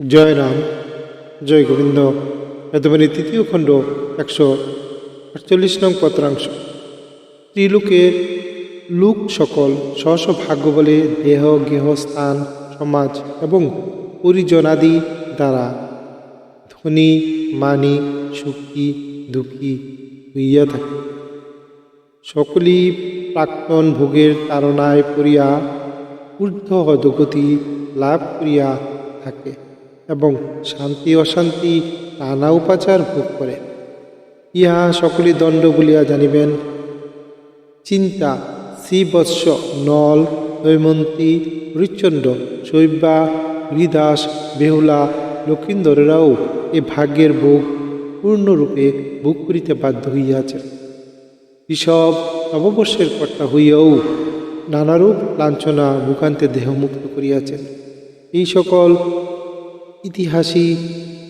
জয় রাম, জয় গোবিন্দ। এতবারে তৃতীয় খণ্ড 148 নং পত্রাংশ। ত্রিলোকের লোক সকল স্ব ভাগ্য বলে দেহ গেহ স্থান সমাজ এবং পরিজনাদি দ্বারা ধনী মানি সুখী দুঃখী হইয়া থাকে। সকলেই প্রাক্তন ভোগের তাড়নায় পড়িয়া ঊর্ধ্ব অধোগতি লাভ করিয়া থাকে এবং শান্তি অশান্তি নানা উপাচার ভোগ করে। ইহা সকলে দণ্ড বলিয়া জানিবেন। চিন্তা শ্রীবৎস নল হৈমন্তী হরিশ্চন্দ্র শৈবা হরিদাস বেহুলা লক্ষিন্দরেরাও এ ভাগ্যের ভোগ পূর্ণরূপে ভোগ করিতে বাধ্য হইয়াছে। এসব নববর্ষের কর্তা হইয়াও নানারূপ লাঞ্ছনা মুখান্তে দেহমুক্ত করিয়াছেন। এই সকল ইতিহাসী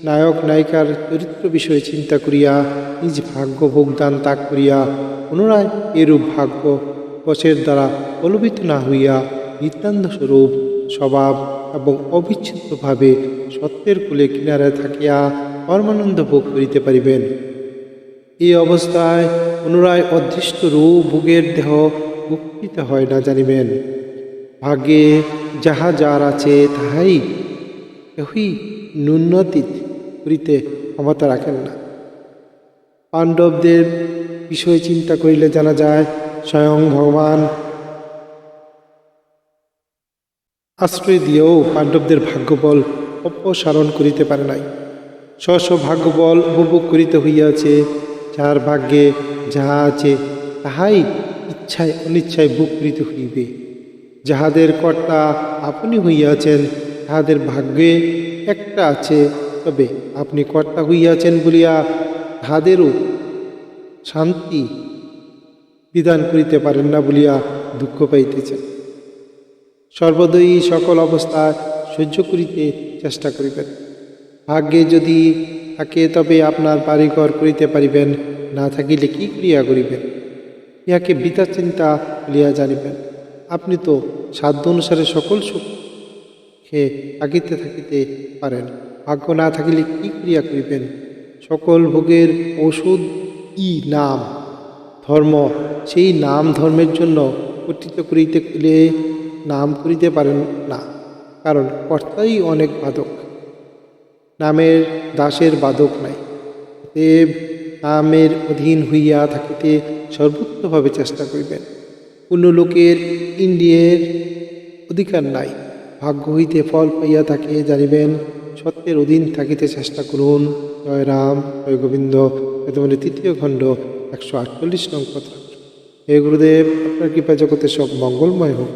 নায়ক নায়িকার চরিত্র বিষয়ে চিন্তা করিয়া নিজ ভাগ্য ভোগদান ত্যাগ করিয়া পুনরায় এরূপ ভাগ্য বশের দ্বারা প্রলোভিত না হইয়া নিত্যান্ত স্বরূপ স্বভাব এবং অবিচ্ছেদ্যভাবে সত্যের কূলে কিনারে থাকিয়া পরমানন্দ ভোগ করিতে পারিবেন। এই অবস্থায় পুনরায় অদৃষ্ট রূপ ভোগের দেহ ভোগ করিতে হয় না জানিবেন। ভাগ্যে যাহা যার আছে তাহাই কেহই ন্যূনতীত করিতে ক্ষমতা রাখেন না। পাণ্ডবদের বিষয়ে চিন্তা করিলে জানা যায়, স্বয়ং ভগবান আশ্রয় দিয়েও পাণ্ডবদের ভাগ্যবল অপসারণ করিতে পারে নাই। স্ব ভাগ্যবল উপভোগ করিতে হইয়াছে। যাহার ভাগ্যে যাহা আছে তাহাই ইচ্ছায় অনিচ্ছায় ভোগ করিতে হইবে। যাহাদের কর্তা আপনি হইয়াছেন তাহাদের ভাগ্যে একটা আছে, তবে আপনি কর্তা হইয়াছেন বলিয়া তাহাদেরও শান্তি বিধান করিতে পারেন না বলিয়া দুঃখ পাইতেছেন। সর্বদই সকল অবস্থায় সহ্য করিতে চেষ্টা করিবেন। ভাগ্যে যদি থাকে তবে আপনার বাড়িঘর করিতে পারিবেন, না থাকিলে কি ক্রিয়া করিবেন ইহাকে বৃথা চিন্তা বলিয়া জানিবেন। আপনি তো সাধ্য অনুসারে সকল সুখে থাকিতে থাকিতে পারেন, ভাগ্য না থাকিলে কি ক্রিয়া করিবেন? সকল ভোগের ওষুধ নাম ধর্ম। সেই নাম ধর্মের জন্য কর্তৃত্ব করিতে গেলে নাম করিতে পারেন না, কারণ কর্তাই অনেক বাধক, নামের দাসের বাধক নাই। দেব নামের অধীন হইয়া থাকিতে সর্বোত্তভাবে চেষ্টা করিবেন। অন্য লোকের ইন্দ্রিয়ের অধিকার নাই। ভাগ্য হইতে ফল পাইয়া থাকে জানিবেন। সত্যের অধীন থাকিতে চেষ্টা করুন। জয় রাম, জয় গোবিন্দ। এতমানে তৃতীয় খণ্ড 148 নং পত্রাংশ। হে গুরুদেব, আপনার কৃপা জগতে সব মঙ্গলময় হোক।